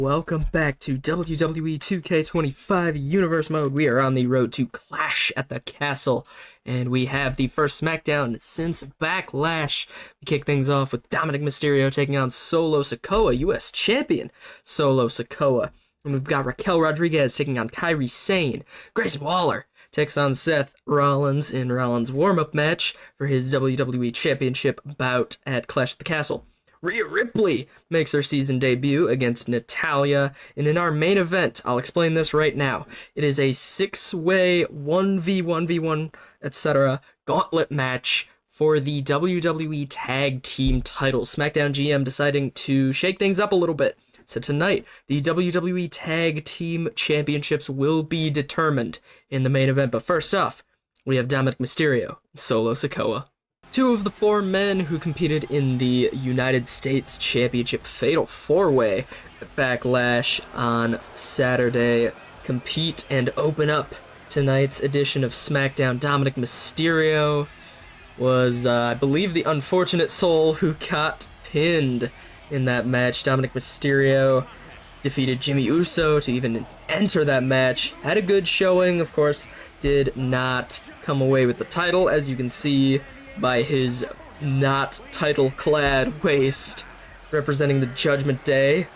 Welcome back to WWE 2K25 Universe Mode. We are on the road to Clash at the Castle, and we have the first SmackDown since Backlash. We kick things off with Dominic Mysterio taking on Solo Sikoa, US Champion Solo Sikoa. And we've got Raquel Rodriguez taking on Kairi Sane. Grayson Waller takes on Seth Rollins in Rollins' warm-up match for his WWE Championship bout at Clash at the Castle. Rhea Ripley makes her season debut against Natalya, and in our main event, I'll explain this right now. It is a 6-way 1v1v1, etc. gauntlet match for the WWE Tag Team title. SmackDown GM deciding to shake things up a little bit. So tonight, the WWE Tag Team Championships will be determined in the main event. But first off, we have Dominic Mysterio and Solo Sikoa. Two of the four men who competed in the United States Championship Fatal 4-Way Backlash on Saturday compete and open up tonight's edition of SmackDown. Dominic Mysterio was, I believe, the unfortunate soul who got pinned in that match. Dominic Mysterio defeated Jimmy Uso to even enter that match. Had a good showing, of course, did not come away with the title, as you can see by his not title-clad waist representing the Judgment Day.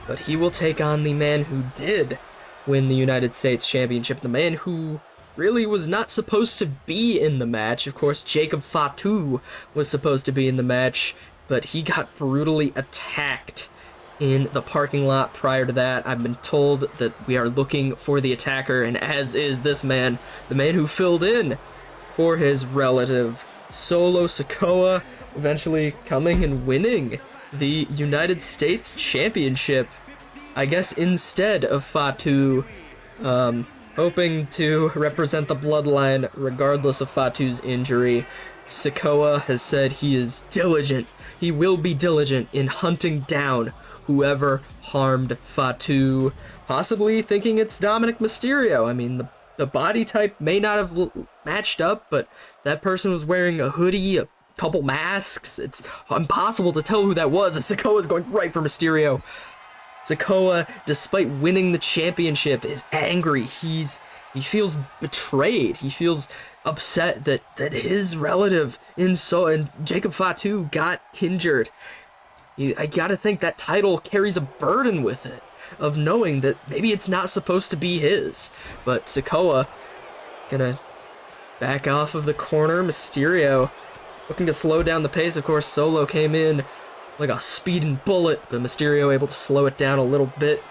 But he will take on the man who did win the United States Championship, the man who really was not supposed to be in the match. Of course, Jacob Fatu was supposed to be in the match, but he got brutally attacked in the parking lot prior to that. I've been told that we are looking for the attacker, and as is this man, the man who filled in for his relative. Solo Sikoa eventually coming and winning the United States Championship, I guess, instead of Fatu, hoping to represent the bloodline regardless of Fatu's injury. Sikoa has said he is diligent. He will be diligent in hunting down whoever harmed Fatu, possibly thinking it's Dominic Mysterio. I mean, the body type may not have matched up, but that person was wearing a hoodie, a couple masks. It's impossible to tell who that was. Sikoa's going right for Mysterio. Sikoa, despite winning the championship, is angry. He feels betrayed. He feels upset that his relative and Jacob Fatu got injured. I gotta think that title carries a burden with it, of knowing that maybe it's not supposed to be his. But Sikoa gonna back off of the corner. Mysterio looking to slow down the pace. Of course, Solo came in like a speeding bullet, but Mysterio able to slow it down a little bit.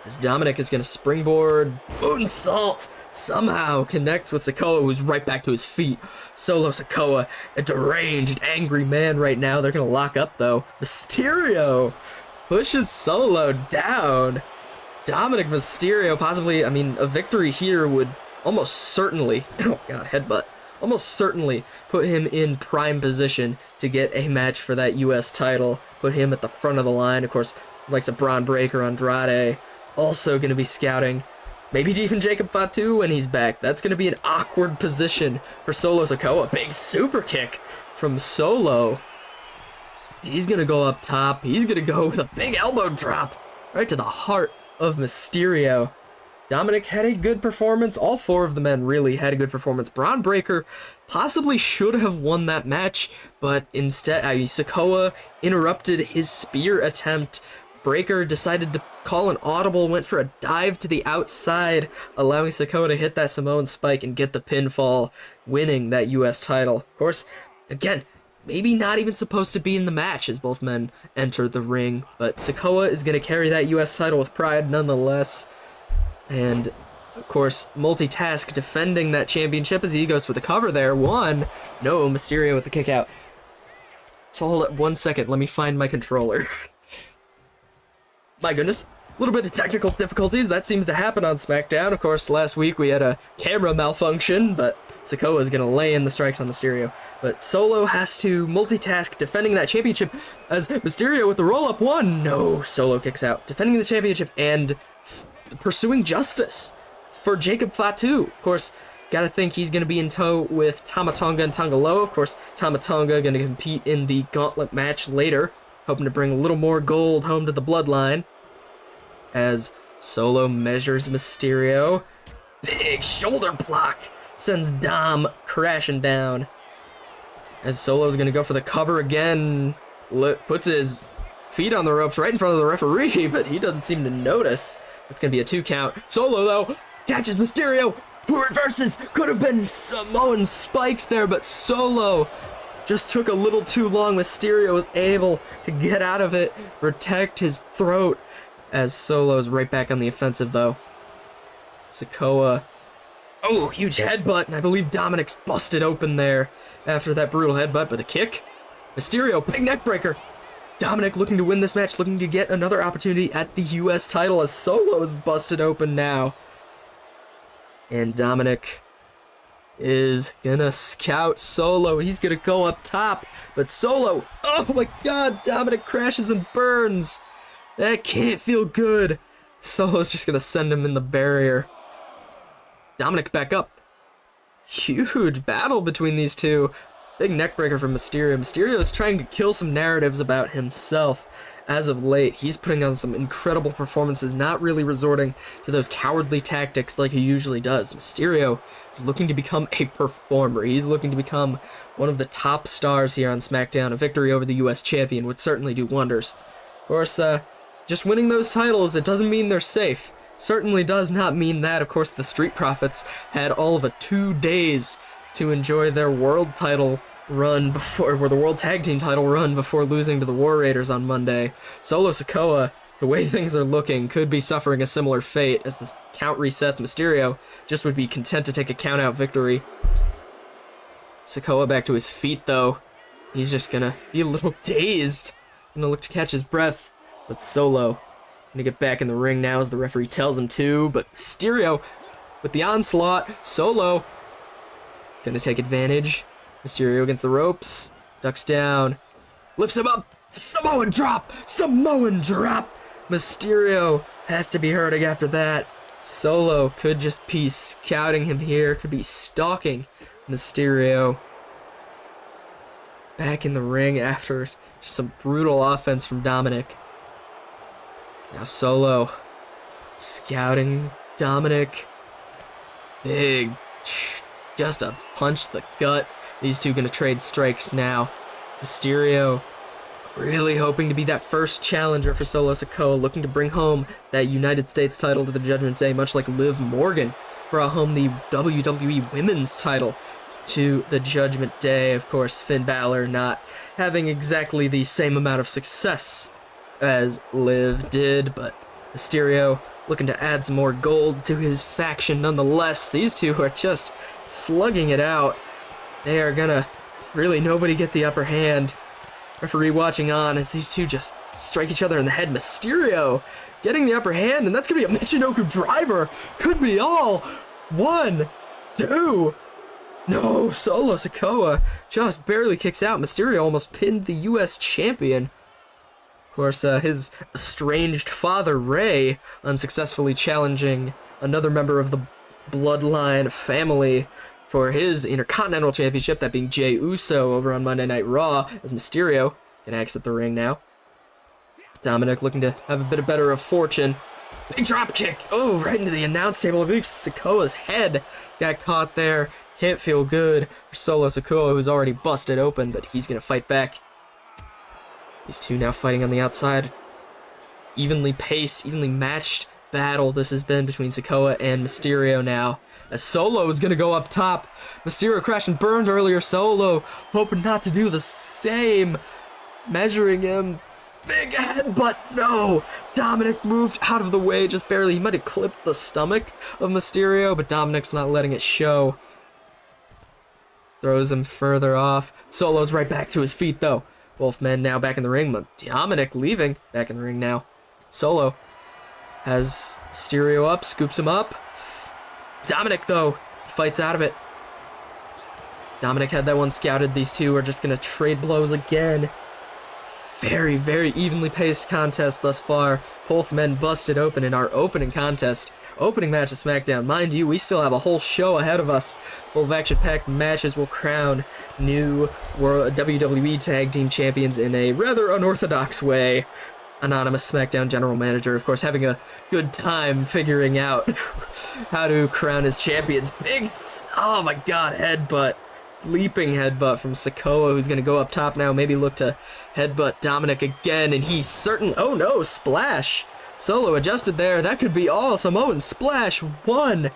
As Dominic is gonna springboard, moonsault, somehow connects with Sikoa, who's right back to his feet. Solo Sikoa, a deranged, angry man right now. They're gonna lock up though. Mysterio pushes Solo down. Dominic Mysterio, possibly, a victory here would almost certainly, oh god, headbutt, almost certainly put him in prime position to get a match for that US title, put him at the front of the line. Of course, likes a Braun Breaker, Andrade, also going to be scouting. Maybe even Jacob Fatu when he's back. That's going to be an awkward position for Solo Sikoa. Big super kick from Solo. He's going to go up top. He's going to go with a big elbow drop right to the heart of Mysterio. Dominic had a good performance. All four of the men really had a good performance. Braun Breaker possibly should have won that match, but instead, Sikoa interrupted his spear attempt. Breaker decided to call an audible, went for a dive to the outside, allowing Sikoa to hit that Samoan spike and get the pinfall, winning that US title. Of course, again, maybe not even supposed to be in the match as both men enter the ring, but Sikoa is going to carry that US title with pride nonetheless. And, of course, multitask defending that championship as he goes for the cover there. One. No, Mysterio with the kick out. So hold it 1 second. Let me find my controller. My goodness. A little bit of technical difficulties. That seems to happen on SmackDown. Of course, last week we had a camera malfunction, but Sikoa is going to lay in the strikes on Mysterio. But Solo has to multitask defending that championship as Mysterio with the roll-up. One. No, Solo kicks out. Defending the championship and pursuing justice for Jacob Fatu. Of course, gotta think he's gonna be in tow with Tama Tonga and Tonga Loa. Of course, Tama Tonga gonna compete in the gauntlet match later, hoping to bring a little more gold home to the bloodline. as Solo measures Mysterio. Big shoulder block sends Dom crashing down. As Solo's gonna go for the cover again, puts his feet on the ropes right in front of the referee, but he doesn't seem to notice. It's gonna be a 2 count. Solo, though, catches Mysterio, who reverses. Could have been Samoan spiked there, but Solo just took a little too long. Mysterio was able to get out of it, protect his throat, as Solo's right back on the offensive, though. Sikoa, oh, huge headbutt, and I believe Dominic's busted open there after that brutal headbutt, but a kick. Mysterio, big neck breaker. Dominic looking to win this match, looking to get another opportunity at the US title as Solo is busted open now. And Dominic is gonna scout Solo. He's gonna go up top, but Solo, oh my god, Dominic crashes and burns. That can't feel good. Solo's just gonna send him in the barrier. Dominic back up. Huge battle between these two. Big neckbreaker from Mysterio. Mysterio is trying to kill some narratives about himself as of late. He's putting on some incredible performances, not really resorting to those cowardly tactics like he usually does. Mysterio is looking to become a performer. He's looking to become one of the top stars here on SmackDown. A victory over the US champion would certainly do wonders. Of course, just winning those titles, it doesn't mean they're safe. Certainly does not mean that. Of course, the Street Profits had all of 2 days to enjoy their world title run before, or the World Tag Team title run before losing to the War Raiders on Monday. Solo Sikoa, the way things are looking, could be suffering a similar fate as the count resets. Mysterio just would be content to take a count-out victory. Sikoa back to his feet, though. He's just gonna be a little dazed. Gonna look to catch his breath, but Solo gonna get back in the ring now as the referee tells him to, but Mysterio with the onslaught. Solo gonna take advantage. Mysterio against the ropes, ducks down, lifts him up, Samoan drop! Samoan drop! Mysterio has to be hurting after that. Solo could just be scouting him here, could be stalking Mysterio. Back in the ring after just some brutal offense from Dominic. Now Solo scouting Dominic. Big, just a punch to the gut. These two gonna trade strikes now. Mysterio really hoping to be that first challenger for Solo Sikoa, looking to bring home that United States title to the Judgment Day, much like Liv Morgan brought home the WWE Women's title to the Judgment Day. Of course, Finn Balor not having exactly the same amount of success as Liv did, but Mysterio looking to add some more gold to his faction nonetheless. These two are just slugging it out. They are gonna really nobody get the upper hand. Referee watching on as these two just strike each other in the head. Mysterio getting the upper hand, and that's gonna be a Michinoku driver. Could be all. 1, 2. No, Solo Sikoa just barely kicks out. Mysterio almost pinned the US champion. Of course, his estranged father, Ray, unsuccessfully challenging another member of the Bloodline family for his Intercontinental Championship, that being Jey Uso over on Monday Night Raw, as Mysterio can exit the ring now. Dominic looking to have a bit better of fortune. Big drop kick! Oh, right into the announce table. I believe Sikoa's head got caught there. Can't feel good for Solo Sikoa, who's already busted open, but he's going to fight back. These two now fighting on the outside. Evenly paced, evenly matched battle this has been between Sikoa and Mysterio now. As Solo is going to go up top. Mysterio crashed and burned earlier. Solo hoping not to do the same. Measuring him. Big head, but no! Dominic moved out of the way just barely. He might have clipped the stomach of Mysterio, but Dominic's not letting it show. Throws him further off. Solo's right back to his feet, though. Both men now back in the ring, but Dominic leaving. Back in the ring now. Solo has Mysterio up, scoops him up. Dominic, though, fights out of it. Dominic had that one scouted. These two are just going to trade blows again. Very, very evenly paced contest thus far. Both men busted open in our opening contest. Opening match of SmackDown. Mind you, we still have a whole show ahead of us. Full of action-packed matches will crown new WWE Tag Team Champions in a rather unorthodox way. anonymous SmackDown general manager, of course, having a good time figuring out how to crown his champions. Oh my god, headbutt. Leaping headbutt from Sikoa, who's going to go up top now, maybe look to headbutt Dominic again, and he's certain. Oh no, splash. Solo adjusted there. That could be all. Samoan splash. 1,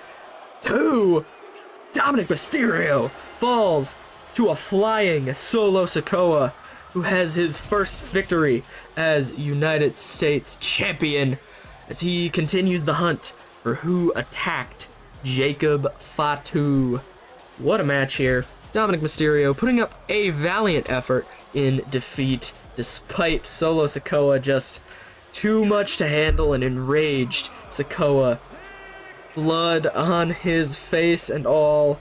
2. Dominic Mysterio falls to a flying Solo Sikoa, who has his first victory as United States champion as he continues the hunt for who attacked Jacob Fatu. What a match here. Dominic Mysterio putting up a valiant effort in defeat, despite Solo Sikoa just too much to handle and enraged Sikoa. Blood on his face and all.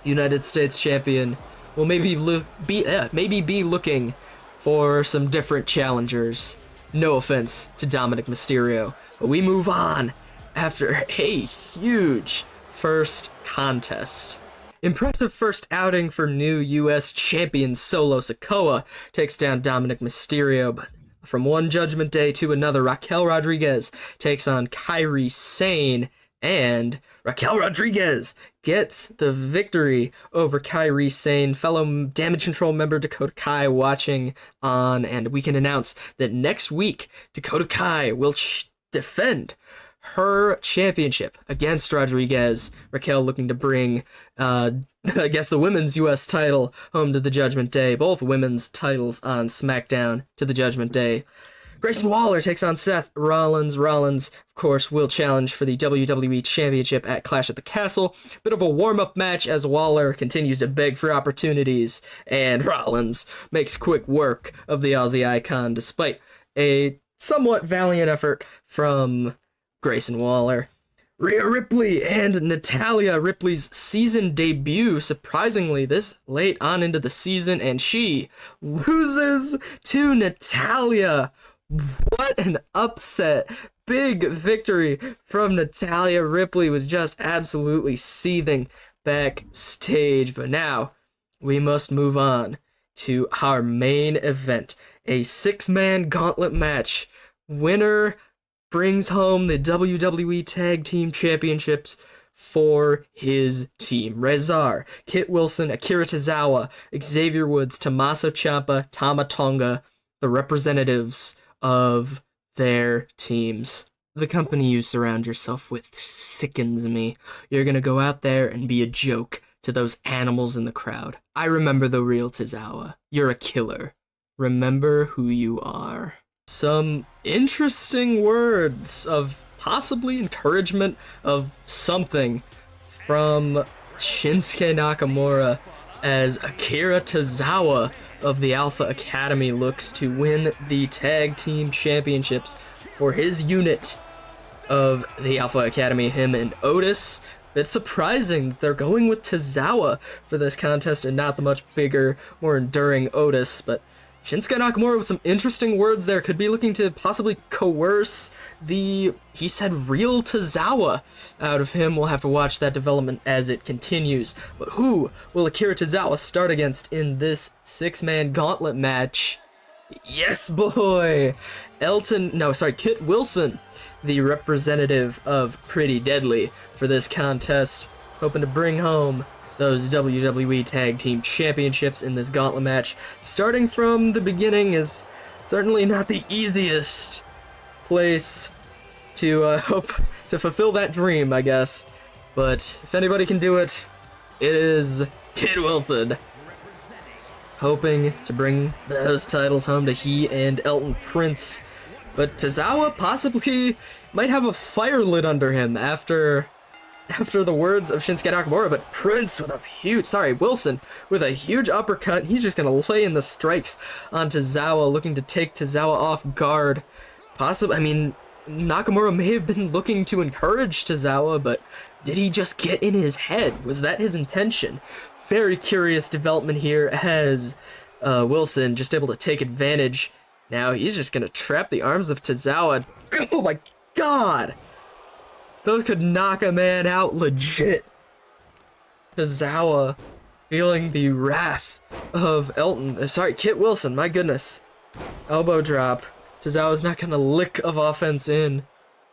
United States champion will maybe be looking for some different challengers. No offense to Dominic Mysterio, but we move on after a huge first contest. Impressive first outing for new U.S. champion Solo Sikoa takes down Dominic Mysterio, but from one Judgment Day to another, Raquel Rodriguez takes on Kairi Sane, and Raquel Rodriguez gets the victory over Kairi Sane. Fellow Damage Control member Dakota Kai watching on, and we can announce that next week Dakota Kai will defend her championship against Rodriguez. Raquel looking to bring, I guess, the women's U.S. title home to the Judgment Day. Both women's titles on SmackDown to the Judgment Day. Grayson Waller takes on Seth Rollins. Rollins, of course, will challenge for the WWE Championship at Clash at the Castle. Bit of a warm-up match as Waller continues to beg for opportunities, and Rollins makes quick work of the Aussie icon despite a somewhat valiant effort from Grayson Waller. Rhea Ripley and Natalia, Ripley's season debut, surprisingly this late on into the season, and she loses to Natalia. What an upset. Big victory from Natalia. Ripley was just absolutely seething backstage. But now we must move on to our main event. A 6-man gauntlet match. Winner brings home the WWE Tag Team Championships for his team. Rezar, Kit Wilson, Akira Tozawa, Xavier Woods, Tommaso Ciampa, Tama Tonga, the representatives of their teams. The company you surround yourself with sickens me. You're gonna go out there and be a joke to those animals in the crowd. I remember the real Tozawa. You're a killer. Remember who you are. Some interesting words of possibly encouragement of something from Shinsuke Nakamura as Akira Tozawa of the Alpha Academy looks to win the Tag Team Championships for his unit of the Alpha Academy, him and Otis. It's surprising that they're going with Tozawa for this contest and not the much bigger, more enduring Otis, but Shinsuke Nakamura with some interesting words there, could be looking to possibly coerce the, he said, real Tozawa out of him. We'll have to watch that development as it continues. But who will Akira Tozawa start against in this 6-man gauntlet match? Yes, boy! Kit Wilson, the representative of Pretty Deadly for this contest, hoping to bring home those WWE Tag Team Championships in this gauntlet match. Starting from the beginning is certainly not the easiest place to hope to fulfill that dream, I guess. But if anybody can do it, it is Kit Wilson. Hoping to bring those titles home to he and Elton Prince. But Tozawa possibly might have a fire lit under him after the words of Shinsuke Nakamura, but Wilson with a huge uppercut. He's just going to lay in the strikes on Tozawa, looking to take Tozawa off guard. Nakamura may have been looking to encourage Tozawa, but did he just get in his head? Was that his intention? Very curious development here as Wilson just able to take advantage. Now he's just going to trap the arms of Tozawa. Oh my god! Those could knock a man out legit. Tozawa feeling the wrath of Kit Wilson, my goodness. Elbow drop. Tozawa's not gonna lick of offense in.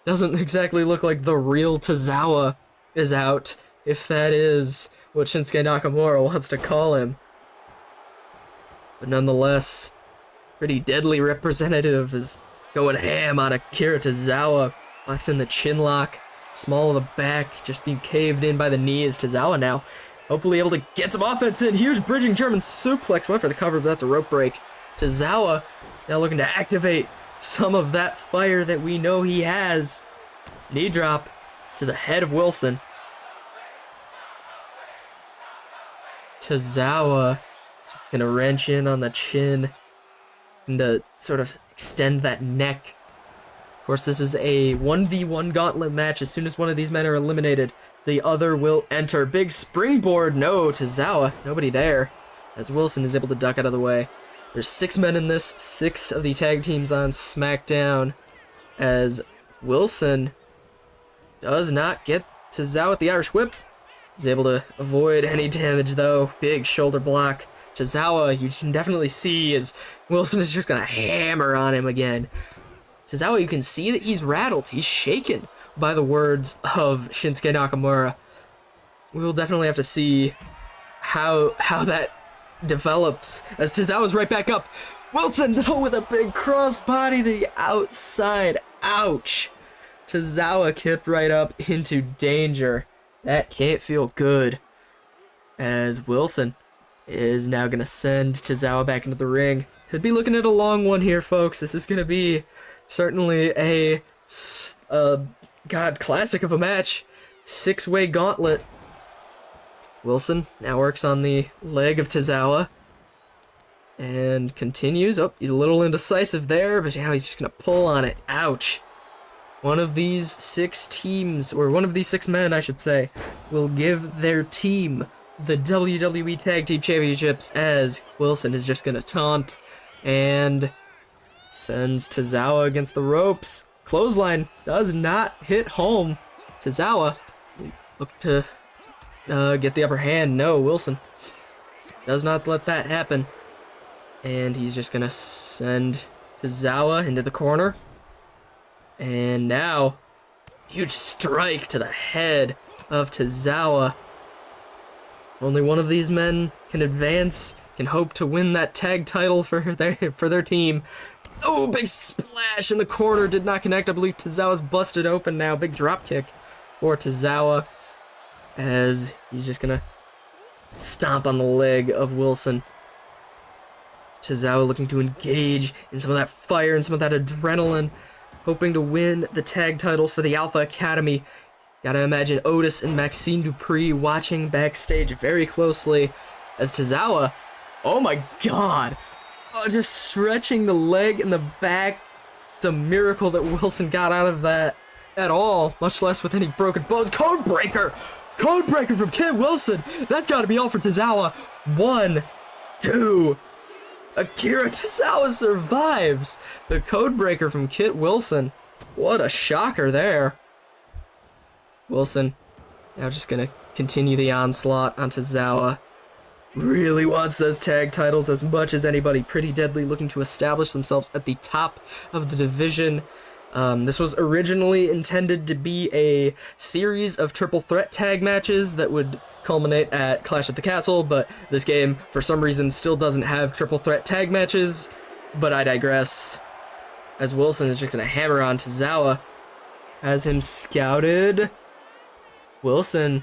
Doesn't exactly look like the real Tozawa is out, if that is what Shinsuke Nakamura wants to call him. But nonetheless, pretty deadly representative is going ham on Akira Tozawa. Locks in the chin lock, small of the back, just being caved in by the knee as Tozawa now. Hopefully able to get some offense in. Huge bridging German suplex. Went for the cover, but that's a rope break. Tozawa now looking to activate some of that fire that we know he has. Knee drop to the head of Wilson. Tozawa gonna wrench in on the chin and to sort of extend that neck. Of course, this is a 1v1 gauntlet match. As soon as one of these men are eliminated, the other will enter. Big springboard. No, Tozawa. Nobody there. As Wilson is able to duck out of the way. There's 6 men in this. 6 of the tag teams on SmackDown. As Wilson does not get Tozawa with the Irish Whip. He's able to avoid any damage, though. Big shoulder block. Tozawa, you can definitely see as Wilson is just going to hammer on him again. Tozawa, you can see that he's rattled. He's shaken by the words of Shinsuke Nakamura. We'll definitely have to see how that develops as Tozawa's right back up. Wilson, though, with a big crossbody to the outside. Ouch. Tozawa kicked right up into danger. That can't feel good. As Wilson is now going to send Tozawa back into the ring. Could be looking at a long one here, folks. This is going to be certainly a classic of a match. 6-way gauntlet. Wilson now works on the leg of Tozawa. And continues. Oh, he's a little indecisive there, but now he's just going to pull on it. Ouch. One of these 6 teams, or one of these 6 men, I should say, will give their team the WWE Tag Team Championships as Wilson is just going to taunt and sends Tozawa against the ropes. Clothesline does not hit home. Tozawa look to get the upper hand. No, Wilson does not let that happen. And he's just going to send Tozawa into the corner. And now, huge strike to the head of Tozawa. Only one of these men can advance, can hope to win that tag title for their team. Oh, big splash in the corner, did not connect. I believe Tozawa's busted open now. Big drop kick for Tozawa as he's just gonna stomp on the leg of Wilson. Tozawa looking to engage in some of that fire and some of that adrenaline, hoping to win the tag titles for the Alpha Academy. Gotta imagine Otis and Maxine Dupree watching backstage very closely as Tozawa, oh my god, just stretching the leg in the back. It's a miracle that Wilson got out of that at all, much less with any broken bones. Codebreaker! Codebreaker from Kit Wilson! That's gotta be all for Tozawa. 1, 2... Akira Tozawa survives the codebreaker from Kit Wilson. What a shocker there. Wilson now just gonna continue the onslaught on Tozawa. Really wants those tag titles as much as anybody. Pretty Deadly looking to establish themselves at the top of the division. This was originally intended to be a series of triple threat tag matches that would culminate at Clash at the Castle, but this game, for some reason, still doesn't have triple threat tag matches, but I digress. As Wilson is just going to hammer on Tozawa. Has him scouted. Wilson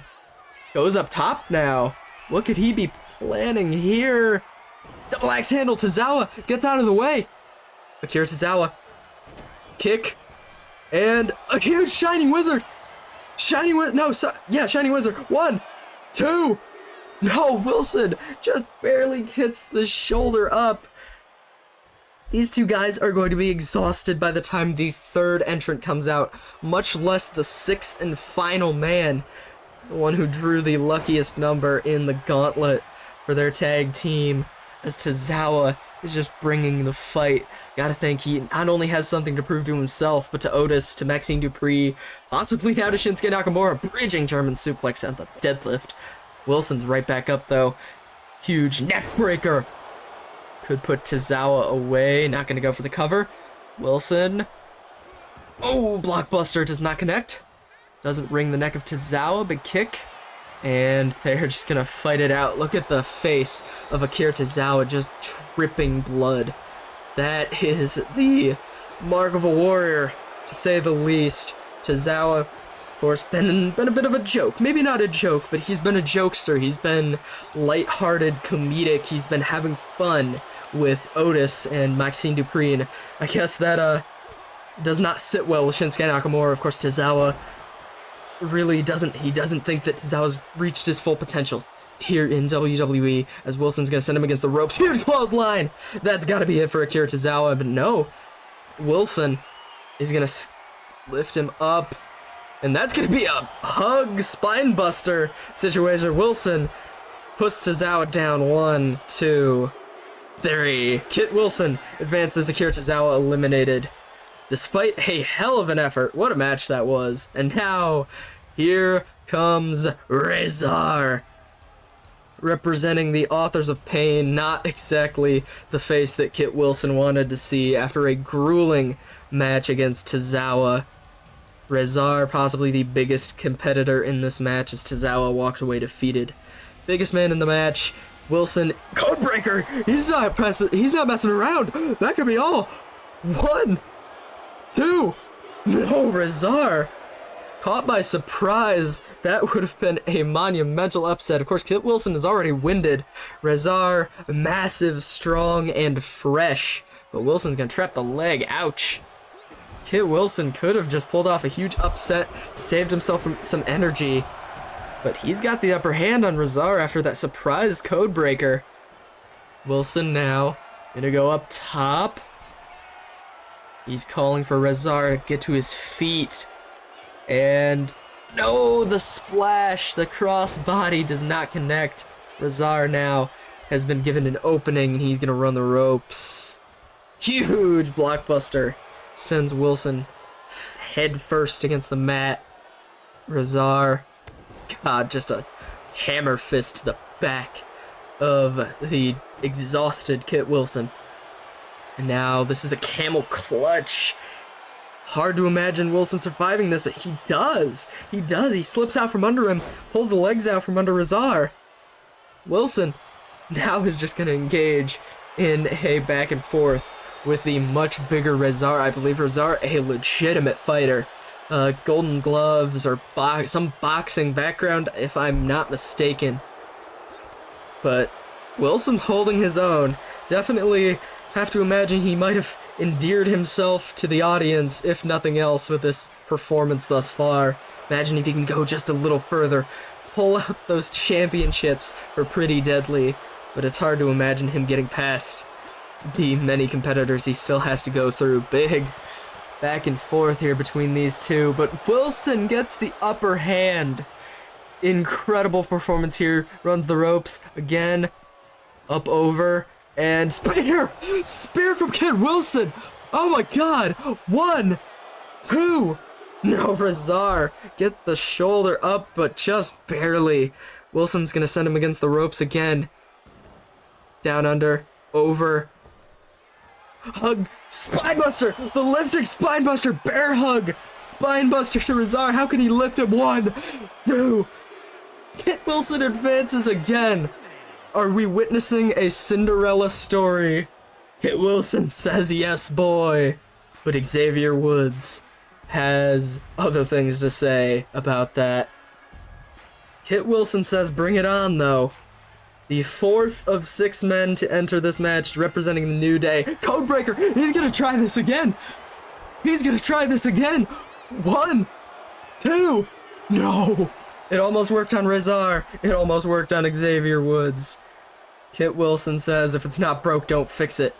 goes up top now. What could he be planning here? Double axe handle. Tozawa gets out of the way. Akira Tozawa. Kick. And a huge Shining Wizard. Shining Wizard. 1, 2. No, Wilson just barely gets the shoulder up. These two guys are going to be exhausted by the time the third entrant comes out, much less the 6th and final man, the one who drew the luckiest number in the gauntlet for their tag team, as Tozawa is just bringing the fight. Gotta think he not only has something to prove to himself, but to Otis, to Maxine Dupree, possibly now to Shinsuke Nakamura, bridging German suplex and the deadlift. Wilson's right back up though. Huge neck breaker. Could put Tozawa away, not gonna go for the cover. Wilson. Oh, blockbuster does not connect. Doesn't ring the neck of Tozawa. Big kick. And they're just gonna fight it out. Look at the face of Akira Tozawa just dripping blood. That is the mark of a warrior, to say the least. Tozawa, of course, been a bit of a joke. Maybe not a joke, but he's been a jokester. He's been lighthearted, comedic. He's been having fun with Otis and Maxine Dupree. And I guess that does not sit well with Shinsuke Nakamura. Of course, Tozawa really doesn't think that Tozawa's reached his full potential here in WWE, as Wilson's gonna send him against the ropes. Huge clothesline! That's gotta be it for Akira Tozawa, but no. Wilson is gonna lift him up, and that's gonna be a hug spine buster situation. Wilson puts Tozawa down. 1, 2, 3. Kit Wilson advances. Akira Tozawa eliminated despite a hell of an effort. What a match that was. And now here comes Rezar, representing the authors of pain. Not exactly the face that Kit Wilson wanted to see after a grueling match against Tozawa. Rezar, possibly the biggest competitor in this match, as Tozawa walks away defeated. Biggest man in the match, Wilson. Codebreaker! He's not messing around. That could be all. 1, 2. No, Rezar caught by surprise. That would have been a monumental upset. Of course, Kit Wilson is already winded. Rezar, massive, strong, and fresh. But Wilson's gonna trap the leg. Ouch. Kit Wilson could have just pulled off a huge upset, saved himself from some energy. But he's got the upper hand on Rezar after that surprise code breaker. Wilson now gonna go up top. He's calling for Rezar to get to his feet. And no, the splash, the crossbody does not connect. Rezar now has been given an opening, and he's gonna run the ropes. Huge blockbuster sends Wilson head first against the mat. Rezar, God, just a hammer fist to the back of the exhausted Kit Wilson. And now this is a camel clutch. Hard to imagine Wilson surviving this, but he does. He does. He slips out from under him, pulls the legs out from under Rezar. Wilson now is just going to engage in a back and forth with the much bigger Rezar. I believe Rezar, a legitimate fighter. Golden gloves or some boxing background, if I'm not mistaken. But Wilson's holding his own. Definitely have to imagine he might have endeared himself to the audience, if nothing else, with this performance thus far. Imagine if he can go just a little further, pull out those championships for Pretty Deadly, but it's hard to imagine him getting past the many competitors he still has to go through. Big back and forth here between these two, but Wilson gets the upper hand. Incredible performance here, runs the ropes again, up over, and spear from Kit Wilson. Oh my God, 1, 2. No, Rezar gets the shoulder up, but just barely. Wilson's gonna send him against the ropes again. Down under, over. Hug, spinebuster, the lifting spinebuster, bear hug, spinebuster to Rezar. How can he lift him? 1, 2. Kit Wilson advances again. Are we witnessing a Cinderella story? Kit Wilson says yes, boy. But Xavier Woods has other things to say about that. Kit Wilson says bring it on, though. The 4th of 6 men to enter this match, representing the New Day. Codebreaker, he's gonna try this again. He's gonna try this again. 1, 2, no. It almost worked on Rezar. It almost worked on Xavier Woods. Kit Wilson says, if it's not broke, don't fix it.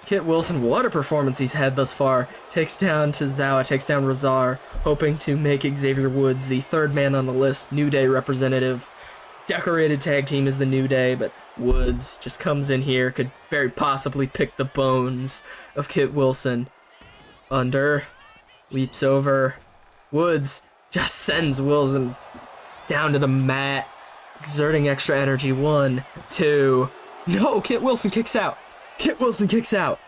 Kit Wilson, what a performance he's had thus far. Takes down Tozawa, takes down Rezar, hoping to make Xavier Woods the 3rd man on the list, New Day representative. Decorated tag team is the New Day, but Woods just comes in here, could very possibly pick the bones of Kit Wilson. Under, leaps over. Woods just sends Wilson down to the mat, exerting extra energy. 1, 2. No, Kit Wilson kicks out. Kit Wilson kicks out.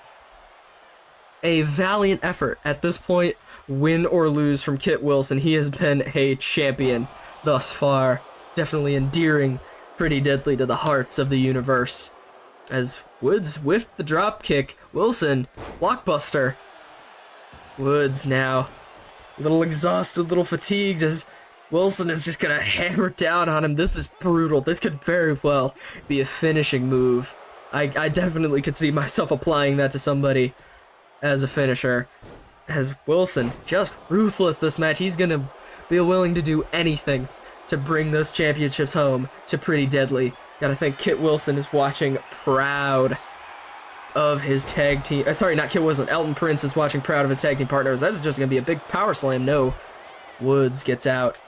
a valiant effort. At this point, win or lose from Kit Wilson, he has been a champion thus far. Definitely endearing Pretty Deadly to the hearts of the universe. As Woods whiffed the drop kick, Wilson, blockbuster. Woods now a little exhausted, a little fatigued, as Wilson is just gonna hammer down on him. This is brutal. This could very well be a finishing move. I definitely could see myself applying that to somebody as a finisher. As Wilson, just ruthless this match. He's gonna be willing to do anything to bring those championships home to Pretty Deadly. Gotta think Kit Wilson is watching proud of his tag team. Sorry, not Kit Wilson. Elton Prince is watching proud of his tag team partners. That's just gonna be a big power slam. No, Woods gets out.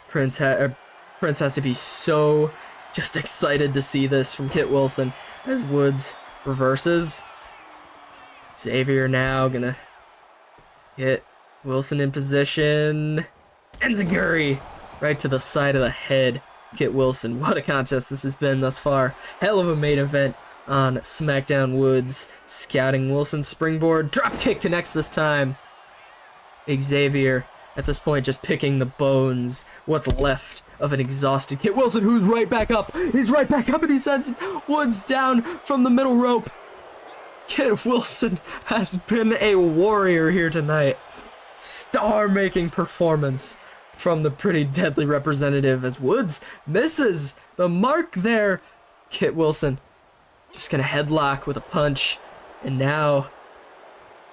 Prince has to be so just excited to see this from Kit Wilson as Woods reverses. Xavier now gonna get Wilson in position. Enziguri right to the side of the head. Kit Wilson, what a contest this has been thus far. Hell of a main event on SmackDown. Woods scouting Wilson, springboard, drop kick connects this time. Xavier at this point just picking the bones, what's left of an exhausted Kit Wilson, who's right back up. He's right back up and he sends Woods down from the middle rope. Kit Wilson has been a warrior here tonight. Star-making performance from the Pretty Deadly representative as Woods misses the mark there. Kit Wilson just gonna headlock with a punch, and now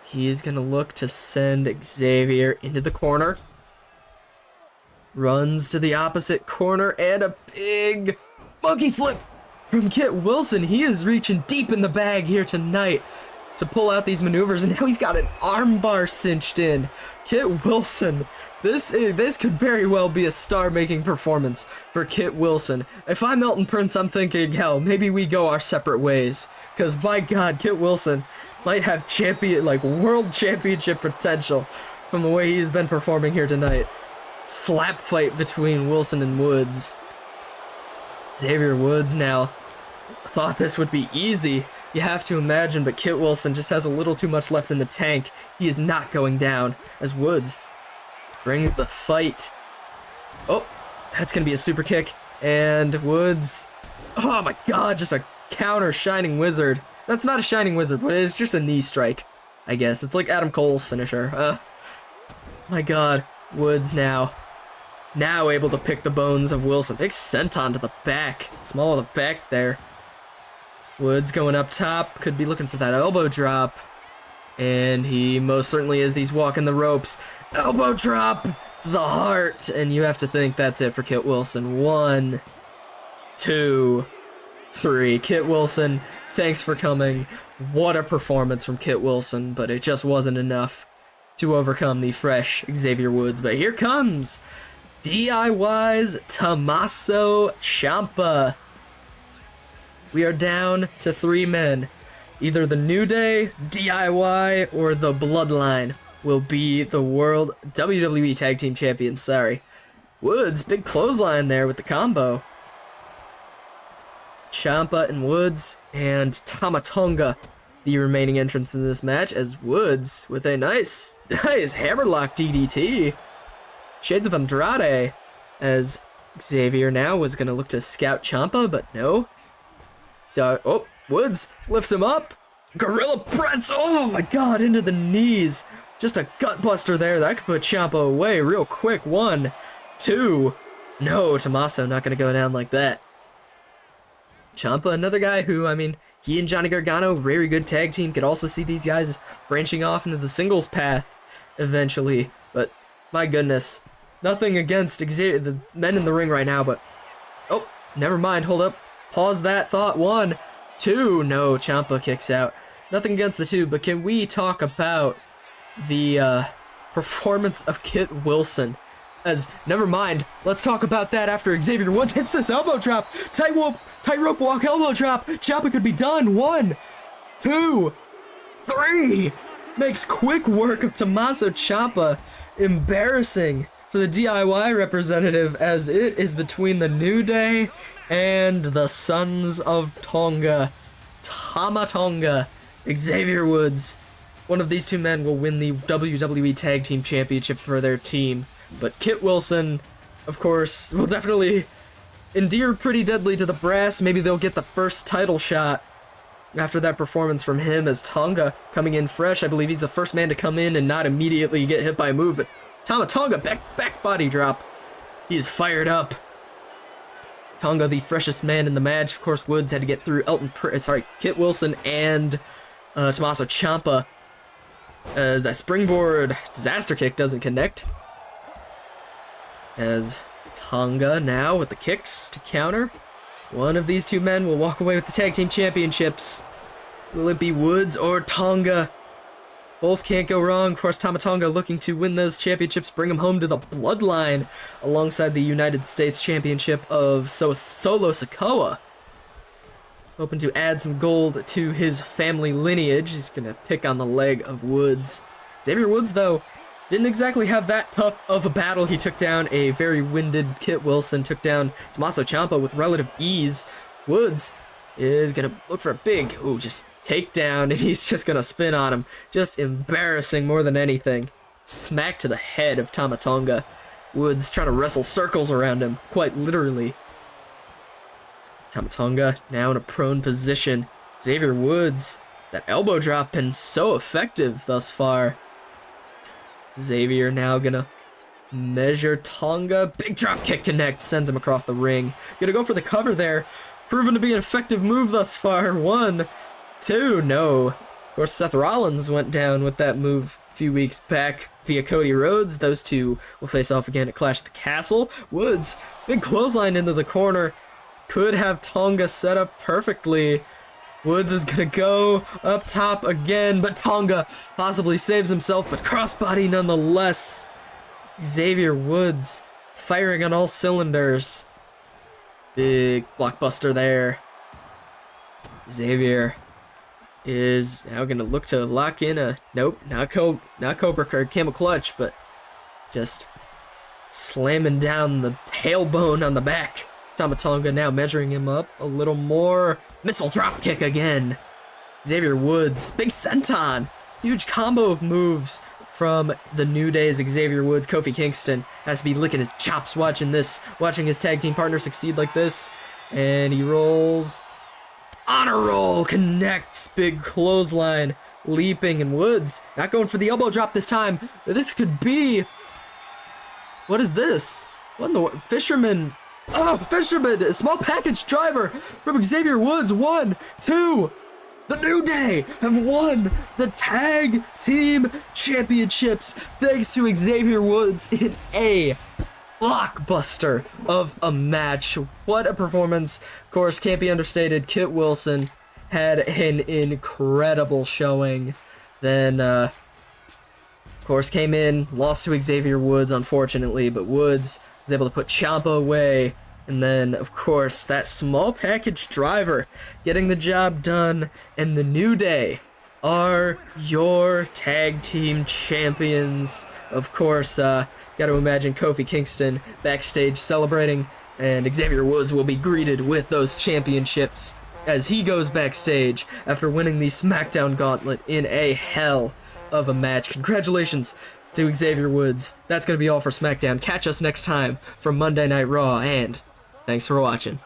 he's gonna look to send Xavier into the corner. Runs to the opposite corner and a big monkey flip from Kit Wilson. He is reaching deep in the bag here tonight to pull out these maneuvers, and now he's got an armbar cinched in. Kit Wilson, this could very well be a star-making performance for Kit Wilson. If I'm Elton Prince, I'm thinking, hell, maybe we go our separate ways, because my God, Kit Wilson might have world championship potential from the way he's been performing here tonight. Slap fight between Wilson and Woods. Xavier Woods now thought this would be easy, you have to imagine, but Kit Wilson just has a little too much left in the tank. He is not going down as Woods brings the fight. Oh, that's gonna be a super kick, and Woods, oh my God, just a counter Shining Wizard. That's not a Shining Wizard, but it's just a knee strike, I guess. It's like Adam Cole's finisher. My God, Woods now able to pick the bones of Wilson. Big senton to the back, small of the back there. Woods going up top, could be looking for that elbow drop, and he most certainly is. He's walking the ropes. Elbow drop to the heart, and you have to think that's it for Kit Wilson. 1, 2, 3. Kit Wilson, thanks for coming. What a performance from Kit Wilson, but it just wasn't enough to overcome the fresh Xavier Woods. But here comes DIY's Tommaso Ciampa. We are down to 3 men. Either the New Day, DIY, or the Bloodline will be the World WWE Tag Team Champions. Sorry. Woods, big clothesline there with the combo. Ciampa and Woods and Tama Tonga, the remaining entrants in this match, as Woods with a nice hammerlock DDT. Shades of Andrade, as Xavier now was going to look to scout Ciampa, but no. Woods lifts him up. Gorilla press. Oh my God, into the knees. Just a gut buster there. That could put Ciampa away real quick. 1, 2. No, Tommaso not going to go down like that. Ciampa, another guy who, I mean, he and Johnny Gargano, very good tag team. Could also see these guys branching off into the singles path eventually. But my goodness, nothing against Xavier, the men in the ring right now, but oh, never mind. Hold up. Pause that thought. 1, 2. No, Ciampa kicks out. Nothing against the two, but can we talk about the performance of Kit Wilson? As, never mind, let's talk about that after Xavier Woods hits this elbow drop. Tightrope walk elbow drop. Ciampa could be done. 1, 2, 3. Makes quick work of Tommaso Ciampa. Embarrassing for the DIY representative, as it is between the New Day and the Sons of Tonga. Tama Tonga. Xavier Woods one of these two men will win the WWE Tag Team Championships for their team. But Kit Wilson, of course, will definitely endear pretty deadly to the brass. Maybe they'll get the first title shot after that performance from him, as Tonga coming in fresh. I believe he's the first man to come in and not immediately get hit by a move, but Tonga back body drop. He's fired up. Tonga, the freshest man in the match. Of course, Woods had to get through Kit Wilson and Tommaso Ciampa. That springboard disaster kick doesn't connect. As Tonga now with the kicks to counter. One of these two men will walk away with the Tag Team Championships. Will it be Woods or Tonga? Both can't go wrong. Of course, Tama Tonga looking to win those championships, bring them home to the bloodline alongside the United States Championship of Solo Sikoa. Hoping to add some gold to his family lineage. He's going to pick on the leg of Woods. Xavier Woods, though, didn't exactly have that tough of a battle. He took down a very winded Kit Wilson, took down Tommaso Ciampa with relative ease. Woods is going to look for a big, just takedown, and he's just going to spin on him. Just embarrassing more than anything. Smack to the head of Tama Tonga. Woods trying to wrestle circles around him, quite literally. Tama Tonga now in a prone position. Xavier Woods, that elbow drop been so effective thus far. Xavier now gonna measure Tonga. Big drop kick connects, sends him across the ring. Gonna go for the cover there. Proven to be an effective move thus far. 1, 2, no. Of course, Seth Rollins went down with that move a few weeks back via Cody Rhodes. Those two will face off again at Clash at the Castle. Woods, big clothesline into the corner. Could have Tonga set up perfectly. Woods is gonna go up top again, but Tonga possibly saves himself, but crossbody nonetheless. Xavier Woods firing on all cylinders. Big blockbuster there. Xavier is now gonna look to lock in a not Cobra or Camel Clutch, but just slamming down the tailbone on the back. Tama Tonga now measuring him up a little more. Missile drop kick again. Xavier Woods, big senton. Huge combo of moves from the New Day's Xavier Woods. Kofi Kingston has to be licking his chops watching his tag team partner succeed like this. And he rolls. Honor roll connects. Big clothesline. Leaping, and Woods not going for the elbow drop this time. This could be. What is this? What in the Fisherman? Oh, Fisherman! A small package driver from Xavier Woods. 1, 2. The New Day have won the Tag Team Championships thanks to Xavier Woods in a blockbuster of a match. What a performance. Of course, can't be understated. Kit Wilson had an incredible showing. Then, of course, came in, lost to Xavier Woods, unfortunately, but Woods was able to put Ciampa away. And then, of course, that small package driver getting the job done. And the New Day are your tag team champions. Of course, got to imagine Kofi Kingston backstage celebrating. And Xavier Woods will be greeted with those championships as he goes backstage after winning the SmackDown Gauntlet in a hell of a match. Congratulations to Xavier Woods. That's going to be all for SmackDown. Catch us next time for Monday Night Raw, and thanks for watching.